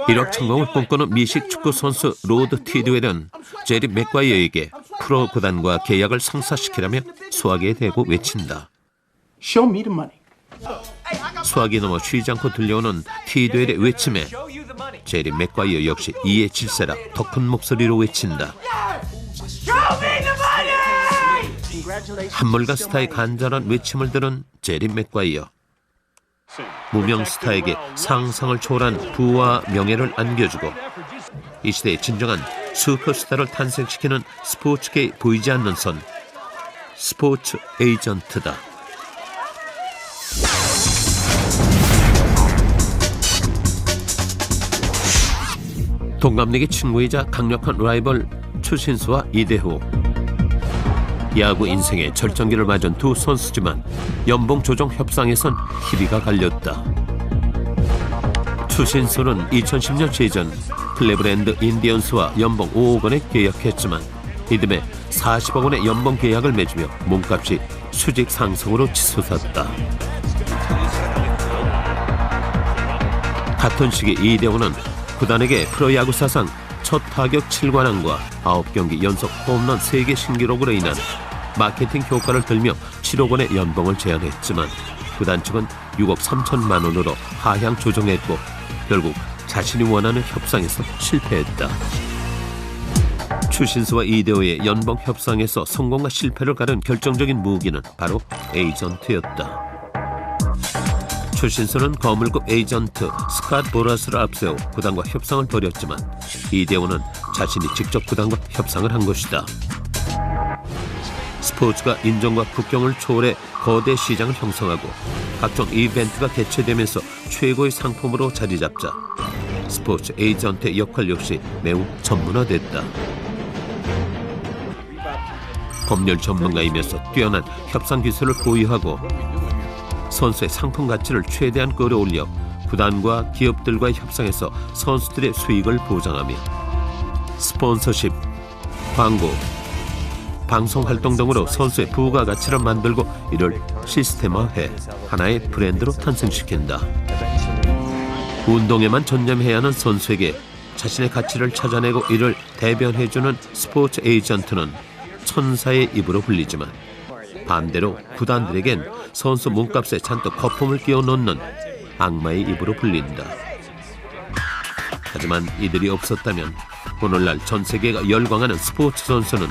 1억 천공을 꿈꾸는 미식 축구 선수 로드 티드웰은 제리 맥과이어에게 프로 구단과 계약을 성사시키라며 수화기에 대고 외친다. Show me the money. 수화기 넘어 쉬지 않고 들려오는 티드웰의 외침에 제리 맥과이어 역시 이에 질세라 더 큰 목소리로 외친다. 한물간 스타의 간절한 외침을 들은 제리 맥과이어. 무명 스타에게 상상을 초월한 부와 명예를 안겨주고 이 시대의 진정한 슈퍼스타를 탄생시키는 스포츠계에 보이지 않는 손, 스포츠 에이전트다. 동갑내기 친구이자 강력한 라이벌 추신수와 이대호. 야구 인생의 절정기를 맞은 두 선수지만 연봉 조정 협상에선 희비가 갈렸다. 추신수는 2010년 시즌 클리브랜드 인디언스와 연봉 5억 원에 계약했지만 이듬해 40억 원의 연봉 계약을 맺으며 몸값이 수직 상승으로 치솟았다. 같은 시기 이대호는 구단에게 프로야구 사상 첫 타격 7관왕과 9경기 연속 홈런 3개 신기록으로 인한 마케팅 효과를 들며 7억 원의 연봉을 제안했지만 구단 측은 6억 3천만 원으로 하향 조정했고 결국 자신이 원하는 협상에서 실패했다. 추신수와 이대호의 연봉 협상에서 성공과 실패를 가른 결정적인 무기는 바로 에이전트였다. 추신수는 거물급 에이전트 스캇 보라스를 앞세워 구단과 협상을 벌였지만 이대호는 자신이 직접 구단과 협상을 한 것이다. 스포츠가 인종과 국경을 초월해 거대 시장을 형성하고 각종 이벤트가 개최되면서 최고의 상품으로 자리 잡자 스포츠 에이전트의 역할 역시 매우 전문화됐다. 법률 전문가이면서 뛰어난 협상 기술을 보유하고 선수의 상품 가치를 최대한 끌어올려 구단과 기업들과의 협상에서 선수들의 수익을 보장하며 스폰서십, 광고, 방송 활동 등으로 선수의 부가가치를 만들고 이를 시스템화해 하나의 브랜드로 탄생시킨다. 운동에만 전념해야 하는 선수에게 자신의 가치를 찾아내고 이를 대변해주는 스포츠 에이전트는 천사의 입으로 불리지만 반대로 구단들에겐 선수 몸값에 잔뜩 거품을 끼워 넣는 악마의 입으로 불린다. 하지만 이들이 없었다면 오늘날 전 세계가 열광하는 스포츠 선수는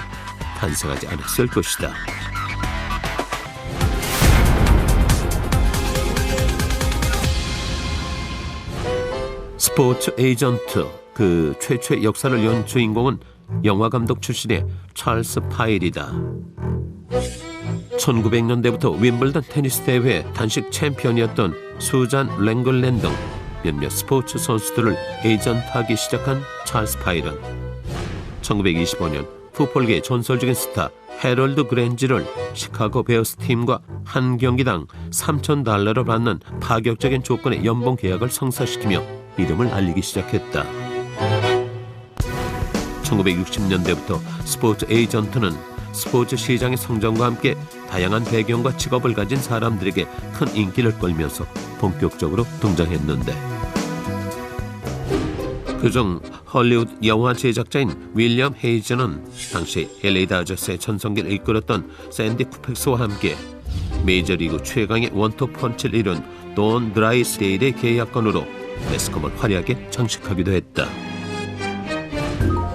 탄생하지 않았을 것이다. 스포츠 에이전트, 그 최초의 역사를 연 주인공은 영화감독 출신의 찰스 파일이다. 1900년대부터 윈블던 테니스 대회 단식 챔피언이었던 수잔 랭글랜 등 몇몇 스포츠 선수들을 에이전트하기 시작한 찰스 파일은 1925년 풋볼계의 전설적인 스타 해럴드 그랜지를 시카고 베어스 팀과 한 경기당 $3,000를 받는 파격적인 조건의 연봉 계약을 성사시키며 이름을 알리기 시작했다. 1960년대부터 스포츠 에이전트는 스포츠 시장의 성장과 함께 다양한 배경과 직업을 가진 사람들에게 큰 인기를 끌면서 본격적으로 등장했는데 그중 헐리우드 영화 제작자인 윌리엄 헤이즈는 당시 LA 다저스의 전성기를 이끌었던 샌디 쿠펙스와 함께 메이저리그 최강의 원톱 펀치를 이룬 돈 드라이스데일의 계약건으로 매스컴을 화려하게 장식하기도 했다.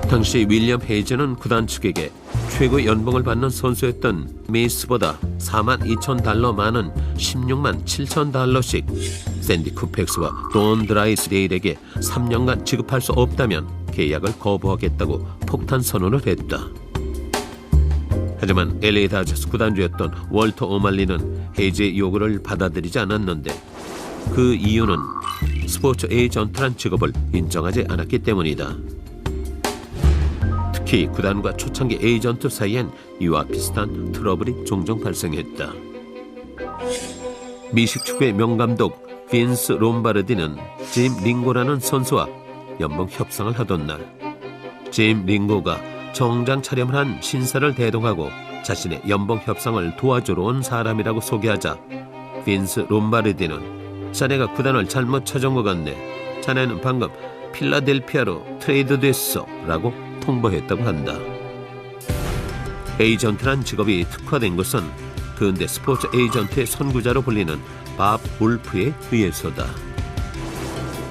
당시 윌리엄 헤이즈는 구단 측에게 최고 연봉을 받는 선수였던 메이스보다 $42,000 많은 $167,000씩 샌디 쿠펙스와 돈 드라이스데일에게 3년간 지급할 수 없다면 계약을 거부하겠다고 폭탄 선언을 했다. 하지만 LA 다저스 구단주였던 월터 오말리는 헤이즈의 요구를 받아들이지 않았는데 그 이유는 스포츠 에이전트란 직업을 인정하지 않았기 때문이다. 특히 구단과 초창기 에이전트 사이엔 이와 비슷한 트러블이 종종 발생했다. 미식축구의 명감독 빈스 롬바르디는 짐 링고라는 선수와 연봉 협상을 하던 날 짐 링고가 정장 촬영을 한 신사를 대동하고 자신의 연봉 협상을 도와주러 온 사람이라고 소개하자 빈스 롬바르디는 자네가 구단을 잘못 찾은 것 같네. 자네는 방금 필라델피아로 트레이드됐어 라고 통보했다고 한다. 에이전트란 직업이 특화된 것은 근대 스포츠 에이전트의 선구자로 불리는 밥 울프에 의해서다.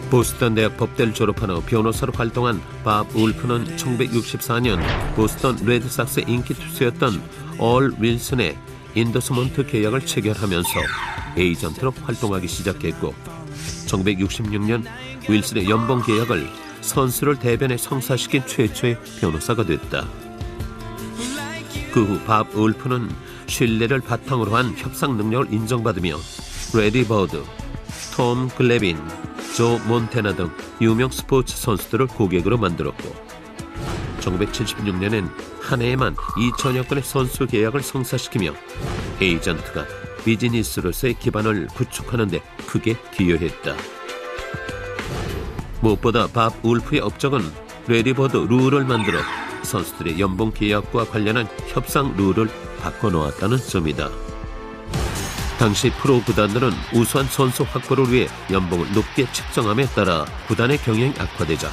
보스턴 대학 법대를 졸업한 후 변호사로 활동한 밥 울프는 1964년 보스턴 레드삭스의 인기 투수였던 얼 윌슨의 인더스먼트 계약을 체결하면서 에이전트로 활동하기 시작했고 1966년 윌슨의 연봉 계약을 선수를 대변에 성사시킨 최초의 변호사가 됐다. 그 후 밥 울프는 신뢰를 바탕으로 한 협상 능력을 인정받으며 레디 버드, 톰 글래빈, 조 몬테나 등 유명 스포츠 선수들을 고객으로 만들었고 1976년엔 한 해에만 2천여 건의 선수 계약을 성사시키며 에이전트가 비즈니스로서의 기반을 구축하는 데 크게 기여했다. 무엇보다 밥 울프의 업적은 레디 버드 룰을 만들어 선수들의 연봉 계약과 관련한 협상 룰을 바꿔놓았다는 점이다. 당시 프로 구단들은 우수한 선수 확보를 위해 연봉을 높게 책정함에 따라 구단의 경영이 악화되자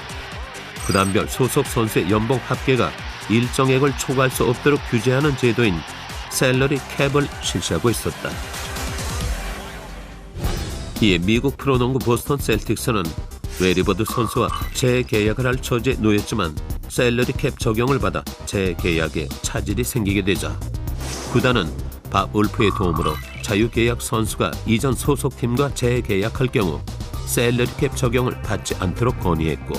구단별 소속 선수의 연봉 합계가 일정액을 초과할 수 없도록 규제하는 제도인 셀러리 캡을 실시하고 있었다. 이에 미국 프로농구 보스턴 셀틱스는 레디 버드 선수와 재계약을 할 처지에 놓였지만 셀러리 캡 적용을 받아 재계약에 차질이 생기게 되자 구단은 밥 울프의 도움으로 자유계약 선수가 이전 소속팀과 재계약할 경우 셀러리 캡 적용을 받지 않도록 건의했고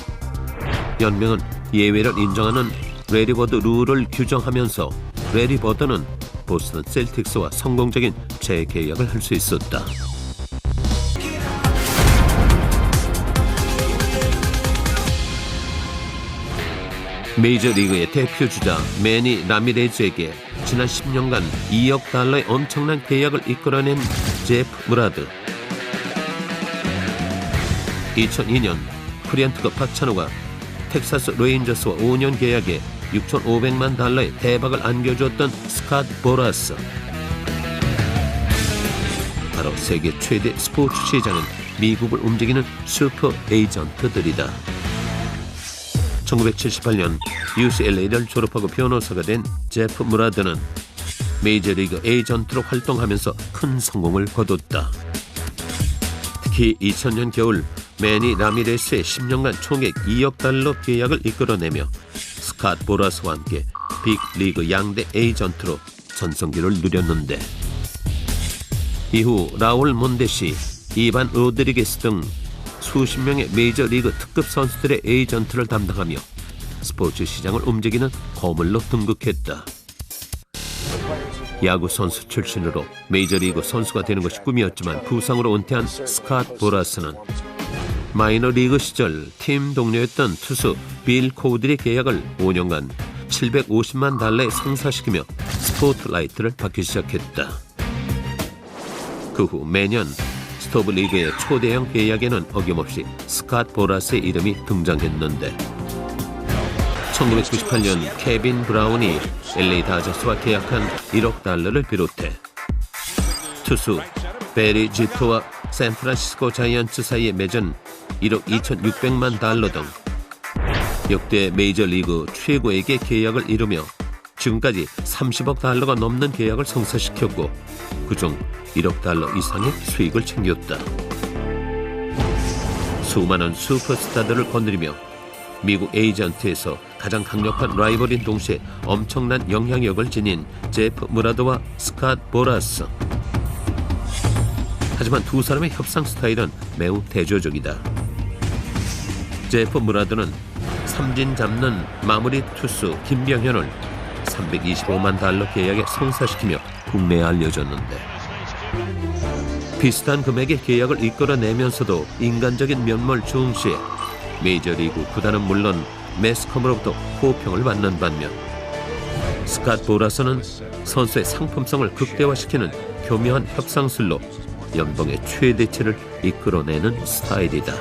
연맹은 예외를 인정하는 레디 버드 룰을 규정하면서 레디 버드는 보스턴 셀틱스와 성공적인 재계약을 할 수 있었다. 메이저리그의 대표주자 매니 라미레즈에게 지난 10년간 2억 달러의 엄청난 계약을 이끌어낸 제프 무라드. 2002년 프리언트급 박찬호가 텍사스 레인저스와 5년 계약에 6,500만 달러의 대박을 안겨주었던 스캇 보라스. 바로 세계 최대 스포츠 시장은 미국을 움직이는 슈퍼 에이전트들이다. 1978년 UCLA를 졸업하고 변호사가 된 제프 무라드는 메이저리그 에이전트로 활동하면서 큰 성공을 거뒀다. 특히 2000년 겨울 매니 라미레스의 10년간 총액 2억 달러 계약을 이끌어내며 스캇 보라스와 함께 빅리그 양대 에이전트로 전성기를 누렸는데 이후 라울 몬데시, 이반 로드리게스 등 수십 명의 메이저리그 특급 선수들의 에이전트를 담당하며 스포츠 시장을 움직이는 거물로 등극했다. 야구 선수 출신으로 메이저리그 선수가 되는 것이 꿈이었지만 부상으로 은퇴한 스캇 보라스는 마이너리그 시절 팀 동료였던 투수 빌 코우들의 계약을 5년간 750만 달러에 성사시키며 스포트라이트를 받기 시작했다. 그 후 매년 스토브리그의 초대형 계약에는 어김없이 스캇 보라스의 이름이 등장했는데 1998년 케빈 브라운이 LA 다저스와 계약한 1억 달러를 비롯해 투수 베리 지토와 샌프란시스코 자이언츠 사이에 맺은 1억 2,600만 달러 등 역대 메이저리그 최고액의 계약을 이루며 지금까지 30억 달러가 넘는 계약을 성사시켰고 그중 1억 달러 이상의 수익을 챙겼다. 수많은 슈퍼스타들을 건드리며 미국 에이전트에서 가장 강력한 라이벌인 동시에 엄청난 영향력을 지닌 제프 무라드와 스캇 보라스. 하지만 두 사람의 협상 스타일은 매우 대조적이다. 제프 무라드는 삼진 잡는 마무리 투수 김병현을 325만 달러 계약에 성사시키며 국내에 알려졌는데 비슷한 금액의 계약을 이끌어내면서도 인간적인 면모를 중시해 메이저리그 구단은 물론 매스컴으로부터 호평을 받는 반면 스캇 보라스는 선수의 상품성을 극대화시키는 교묘한 협상술로 연봉의 최대치를 이끌어내는 스타일이다.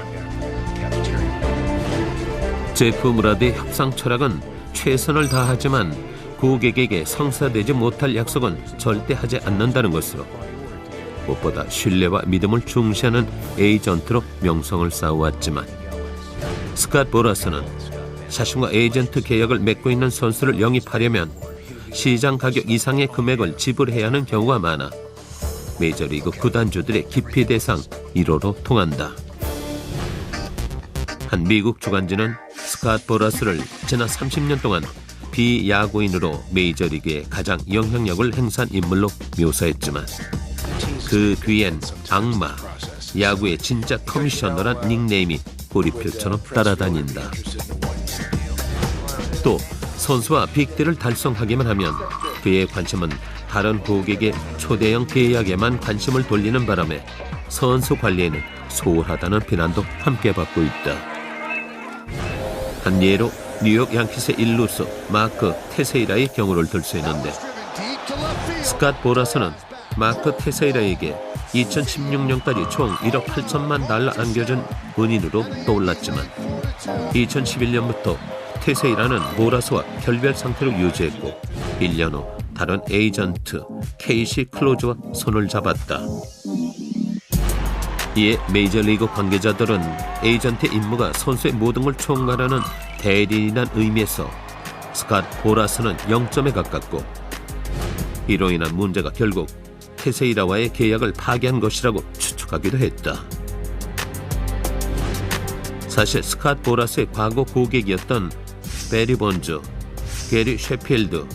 제프 무라드의 협상 철학은 최선을 다하지만 고객에게 성사되지 못할 약속은 절대 하지 않는다는 것으로 무엇보다 신뢰와 믿음을 중시하는 에이전트로 명성을 쌓아왔지만 스캇 보라스는 자신과 에이전트 계약을 맺고 있는 선수를 영입하려면 시장 가격 이상의 금액을 지불해야 하는 경우가 많아 메이저리그 구단주들의 기피 대상 1호로 통한다. 한 미국 주간지는 스캇 보라스를 지난 30년 동안 비야구인으로 메이저리그에 가장 영향력을 행사한 인물로 묘사했지만 그 뒤엔 악마, 야구의 진짜 커미셔너란 닉네임이 꼬리표처럼 따라다닌다. 또 선수와 빅딜을 달성하기만 하면 그의 관심은 다른 고객의 초대형 계약에만 관심을 돌리는 바람에 선수 관리에는 소홀하다는 비난도 함께 받고 있다. 한 예로 뉴욕 양키스의 일루수 마크 테세이라의 경우를 들 수 있는데 스캇 보라스는 마크 테세이라에게 2016년까지 총 1억 8천만 달러 안겨준 은인으로 떠올랐지만 2011년부터 테세이라는 보라스와 결별 상태로 유지했고 1년 후 다른 에이전트 케이시 클로즈와 손을 잡았다. 이에 메이저리그 관계자들은 에이전트의 임무가 선수의 모든 걸 총괄하는 대리인이란 의미에서 스캇 보라스는 0점에 가깝고 이로 인한 문제가 결국 테세이라와의 계약을 파기한 것이라고 추측하기도 했다. 사실 스캇 보라스의 과거 고객이었던 베리 본즈, 게리 셰필드,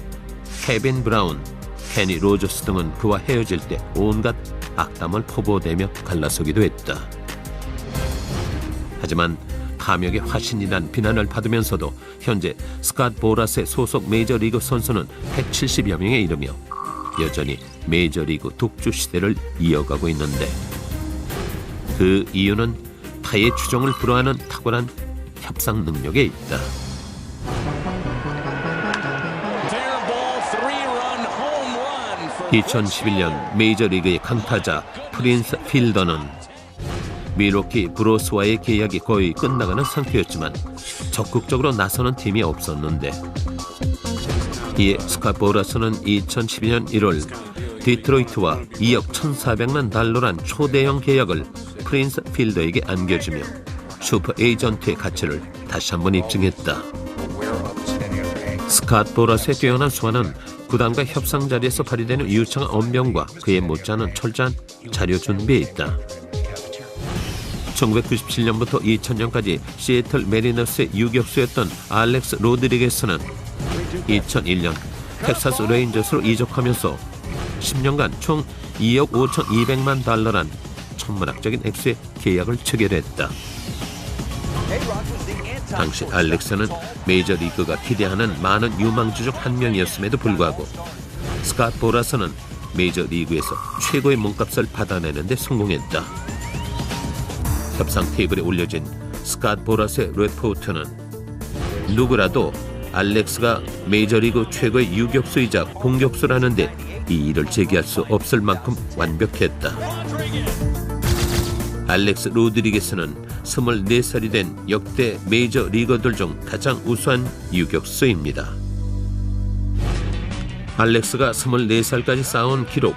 케빈 브라운, 케니 로저스 등은 그와 헤어질 때 온갖 악담을 퍼부어대며 갈라서기도 했다. 하지만 탐욕의 화신이란 비난을 받으면서도 현재 스캇 보라스의 소속 메이저리그 선수는 170여 명에 이르며 여전히 메이저리그 독주 시대를 이어가고 있는데 그 이유는 타의 추종을 불허하는 탁월한 협상 능력에 있다. 2011년 메이저리그의 강타자 프린스 필더는 밀워키 브루스와의 계약이 거의 끝나가는 상태였지만 적극적으로 나서는 팀이 없었는데 이에 스캇 보라스는 2012년 1월 디트로이트와 2억 1,400만 달러란 초대형 계약을 프린스 필더에게 안겨주며 슈퍼 에이전트의 가치를 다시 한번 입증했다. 스캇 보라스의 뛰어난 수완은 구단과 협상 자리에서 발휘되는 유창한 언변과 그에 못지않은 철저한 자료 준비에 있다. 1997년부터 2000년까지 시애틀 메리너스의 유격수였던 알렉스 로드리게스는 2001년 텍사스 레인저스로 이적하면서 10년간 총 2억 5,200만 달러란 천문학적인 액수의 계약을 체결했다. 당시 알렉스는 메이저리그가 기대하는 많은 유망주 중 한 명이었음에도 불구하고 스캇 보라스는 메이저리그에서 최고의 몸값을 받아내는 데 성공했다. 협상 테이블에 올려진 스캇 보라스의 레포트는 누구라도 알렉스가 메이저리그 최고의 유격수이자 공격수라는데 이의를 제기할 수 없을 만큼 완벽했다. 알렉스 로드리게스는 24살이 된 역대 메이저리거들 중 가장 우수한 유격수입니다. 알렉스가 24살까지 쌓아온 기록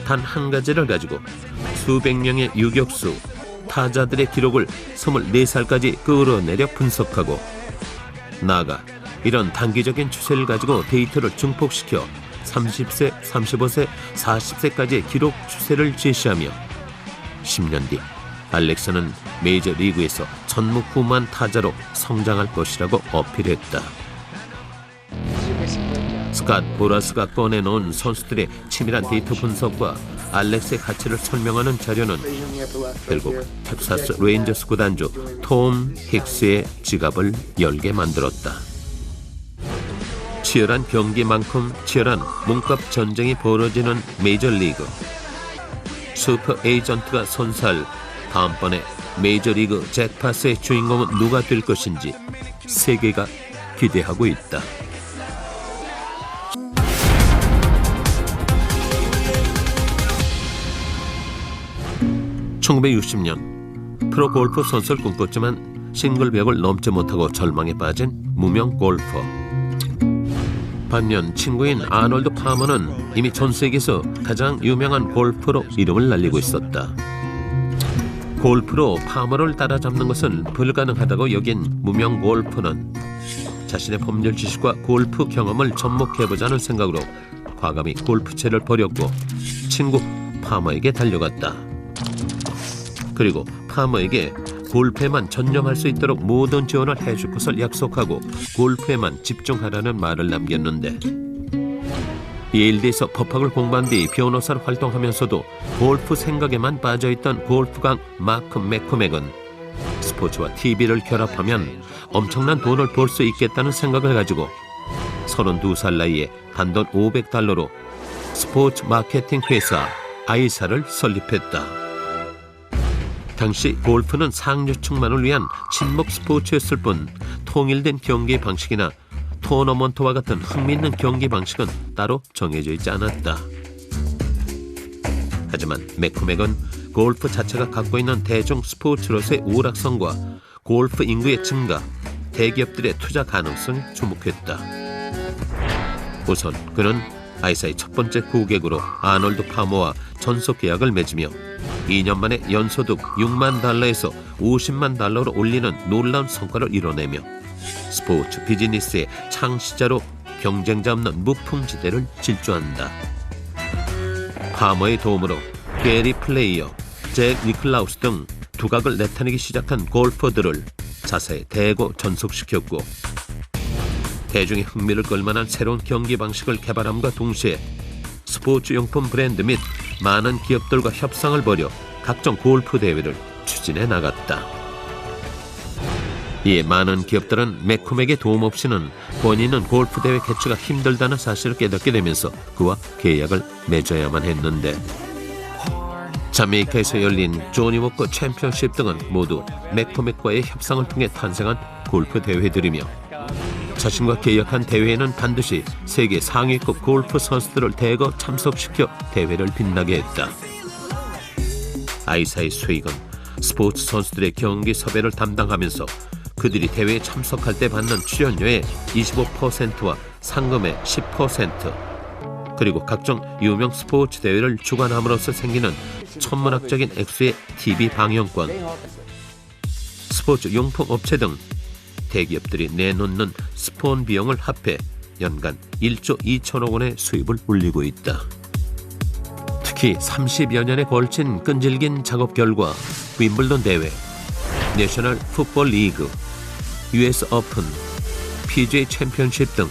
단 한 가지를 가지고 수백 명의 유격수, 타자들의 기록을 24살까지 끌어내려 분석하고 나아가 이런 단기적인 추세를 가지고 데이터를 증폭시켜 30세, 35세, 40세까지의 기록 추세를 제시하며 10년 뒤 알렉스는 메이저리그에서 전무후무한 타자로 성장할 것이라고 어필했다. 스캇 보라스가 꺼내놓은 선수들의 치밀한 데이터 분석과 알렉스의 가치를 설명하는 자료는 결국 텍사스 레인저스 구단주 톰 힉스의 지갑을 열게 만들었다. 치열한 경기만큼 치열한 몸값 전쟁이 벌어지는 메이저리그. 슈퍼 에이전트가 선사할 다음번에 메이저리그 잭팟의 주인공은 누가 될 것인지 세계가 기대하고 있다. (1960년) 프로골프 선수를 꿈꿨지만 싱글벽을 넘지 못하고 절망에 빠진 무명 골퍼. 반면 친구인 아놀드 파머는 이미 전 세계에서 가장 유명한 골퍼로 이름을 날리고 있었다. 골프로 파머를 따라잡는 것은 불가능하다고 여긴 무명 골프는 자신의 법률 지식과 골프 경험을 접목해보자는 생각으로 과감히 골프채를 버렸고 친구 파머에게 달려갔다. 그리고 파머에게 골프에만 전념할 수 있도록 모든 지원을 해줄 것을 약속하고 골프에만 집중하라는 말을 남겼는데, 예일대에서 법학을 공부한 뒤 변호사로 활동하면서도 골프 생각에만 빠져있던 골프강 마크 맥코맥은 스포츠와 TV를 결합하면 엄청난 돈을 벌 수 있겠다는 생각을 가지고 32살 나이에 단돈 $500로 스포츠 마케팅 회사 아이사를 설립했다. 당시 골프는 상류층만을 위한 친목 스포츠였을 뿐 통일된 경기 방식이나 토너먼트와 같은 흥미있는 경기 방식은 따로 정해져 있지 않았다. 하지만 맥코맥은 골프 자체가 갖고 있는 대중 스포츠로서의 오락성과 골프 인구의 증가, 대기업들의 투자 가능성에 주목했다. 우선 그는 아이사의 첫 번째 고객으로 아놀드 파머와 전속 계약을 맺으며 2년 만에 연소득 $60,000에서 $500,000로 올리는 놀라운 성과를 이뤄내며 스포츠 비즈니스의 창시자로 경쟁자 없는 무풍지대를 질주한다. 파머의 도움으로 게리 플레이어, 잭 니클라우스 등 두각을 나타내기 시작한 골퍼들을 자사에 대거 전속시켰고, 대중의 흥미를 끌만한 새로운 경기 방식을 개발함과 동시에 스포츠 용품 브랜드 및 많은 기업들과 협상을 벌여 각종 골프 대회를 추진해 나갔다. 이에 많은 기업들은 맥코맥의 도움 없이는 본인은 골프 대회 개최가 힘들다는 사실을 깨닫게 되면서 그와 계약을 맺어야만 했는데, 자메이카에서 열린 조니 워커 챔피언십 등은 모두 맥코맥과의 협상을 통해 탄생한 골프 대회들이며, 자신과 계약한 대회에는 반드시 세계 상위급 골프 선수들을 대거 참석시켜 대회를 빛나게 했다. 아이사의 수익은 스포츠 선수들의 경기 섭외를 담당하면서 그들이 대회에 참석할 때 받는 출연료의 25%와 상금의 10%, 그리고 각종 유명 스포츠 대회를 주관함으로써 생기는 천문학적인 액수의 TV 방영권, 스포츠 용품 업체 등 대기업들이 내놓는 스폰 비용을 합해 연간 1조 2천억 원의 수입을 올리고 있다. 특히 30여 년에 걸친 끈질긴 작업 결과 윈블던 대회, 내셔널 풋볼 리그, US 오픈, PGA 챔피언십 등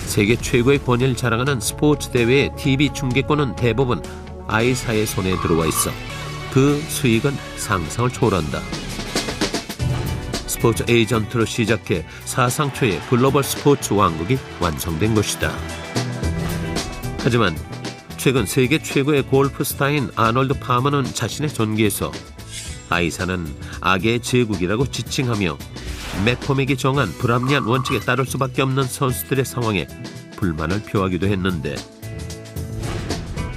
세계 최고의 권위를 자랑하는 스포츠 대회의 TV 중계권은 대부분 아이사의 손에 들어와 있어 그 수익은 상상을 초월한다. 스포츠 에이전트로 시작해 사상 초의 글로벌 스포츠 왕국이 완성된 것이다. 하지만 최근 세계 최고의 골프 스타인 아놀드 파머는 자신의 전기에서 아이사는 악의 제국이라고 지칭하며 맥코맥이 정한 불합리한 원칙에 따를 수밖에 없는 선수들의 상황에 불만을 표하기도 했는데,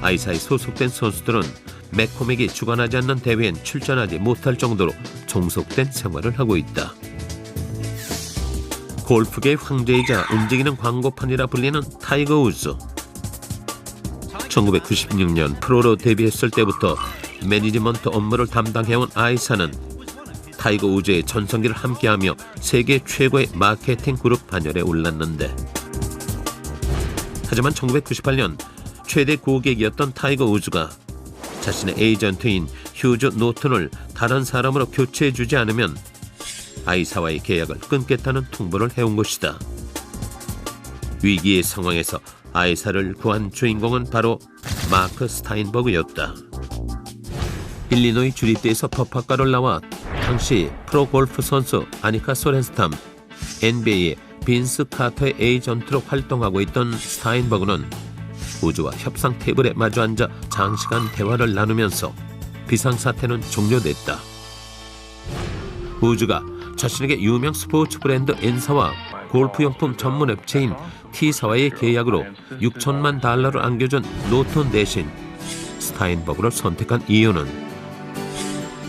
아이사에 소속된 선수들은 맥코맥이 주관하지 않는 대회엔 출전하지 못할 정도로 종속된 생활을 하고 있다. 골프계의 황제이자 움직이는 광고판이라 불리는 타이거 우즈. 1996년 프로로 데뷔했을 때부터 매니지먼트 업무를 담당해온 아이사는 타이거 우즈의 전성기를 함께하며 세계 최고의 마케팅 그룹 반열에 올랐는데, 하지만 1998년 최대 고객이었던 타이거 우즈가 자신의 에이전트인 휴즈 노튼을 다른 사람으로 교체해주지 않으면 아이사와의 계약을 끊겠다는 통보를 해온 것이다. 위기의 상황에서 아이사를 구한 주인공은 바로 마크 스타인버그였다. 일리노이 주립대에서 법학과를 나와 당시 프로골프 선수 아니카 소렌스탐, NBA의 빈스 카터의 에이전트로 활동하고 있던 스타인버그는 우즈와 협상 테이블에 마주 앉아 장시간 대화를 나누면서 비상사태는 종료됐다. 우즈가 자신에게 유명 스포츠 브랜드 N사와 골프용품 전문 업체인 T사와의 계약으로 $6,000,000를 안겨준 노튼 대신 스타인버그를 선택한 이유는,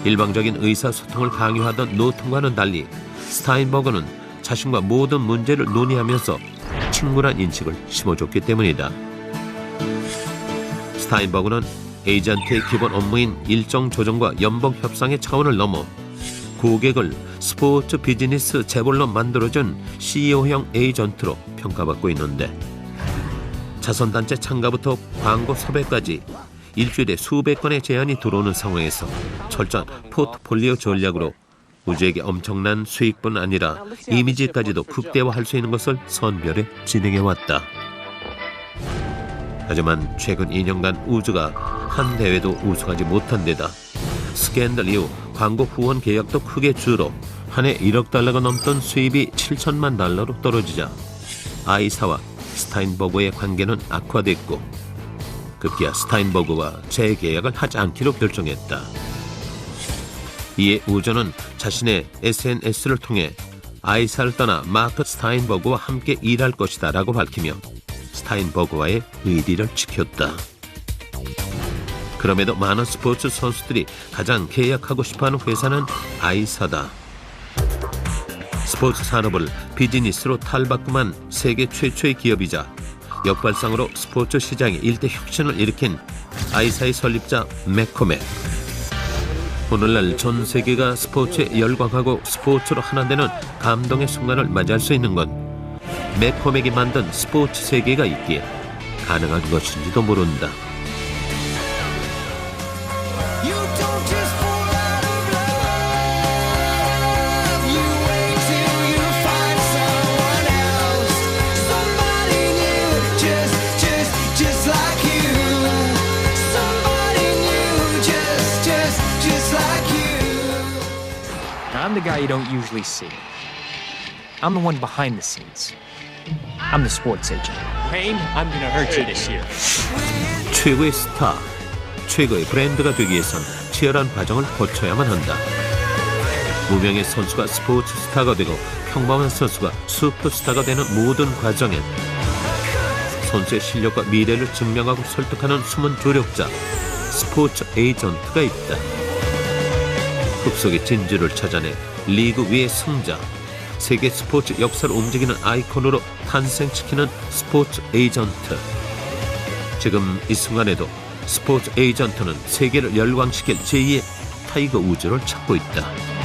일방적인 의사소통을 강요하던 노튼과는 달리 스타인버그는 자신과 모든 문제를 논의하면서 친구란 인식을 심어줬기 때문이다. 스타인버그는 에이전트의 기본 업무인 일정 조정과 연봉 협상의 차원을 넘어 고객을 스포츠 비즈니스 재벌로 만들어준 CEO형 에이전트로 평가받고 있는데, 자선단체 참가부터 광고 섭외까지 일주일에 수백 건의 제안이 들어오는 상황에서 철저한 포트폴리오 전략으로 우주에게 엄청난 수익뿐 아니라 이미지까지도 극대화할 수 있는 것을 선별해 진행해왔다. 하지만 최근 2년간 우주가 한 대회도 우승하지 못한 데다 스캔들 이후 광고 후원 계약도 크게 줄어 한 해 1억 달러가 넘던 수입이 7천만 달러로 떨어지자 아이사와 스타인버그의 관계는 악화됐고, 급기야 스타인버그와 재계약을 하지 않기로 결정했다. 이에 우주는 자신의 SNS를 통해 아이사를 떠나 마크 스타인버그와 함께 일할 것이다 라고 밝히며 스타인버그와의 의리를 지켰다. 그럼에도 많은 스포츠 선수들이 가장 계약하고 싶어하는 회사는 아이사다. 스포츠 산업을 비즈니스로 탈바꿈한 세계 최초의 기업이자 역발상으로 스포츠 시장에 일대 혁신을 일으킨 아이사의 설립자 매코맥. 오늘날 전 세계가 스포츠에 열광하고 스포츠로 하나 되는 감동의 순간을 맞이할 수 있는 건 매코맥이 만든 스포츠 세계가 있기에 가능한 것인지도 모른다. I'm the guy you don't usually see. I'm the one behind the scenes. I'm the sports agent. Wayne, I'm gonna hurt you this year. 최고의 스타, 최고의 브랜드가 되기 위해선 치열한 과정을 거쳐야만 한다. 무명의 선수가 스포츠 스타가 되고 평범한 선수가 슈퍼스타가 되는 모든 과정엔 선수의 실력과 미래를 증명하고 설득하는 숨은 조력자, 스포츠 에이전트가 있다. 흡속의 진주를 찾아내 리그 위의 승자, 세계 스포츠 역사를 움직이는 아이콘으로 탄생시키는 스포츠 에이전트. 지금 이 순간에도 스포츠 에이전트는 세계를 열광시킬 제2의 타이거 우즈를 찾고 있다.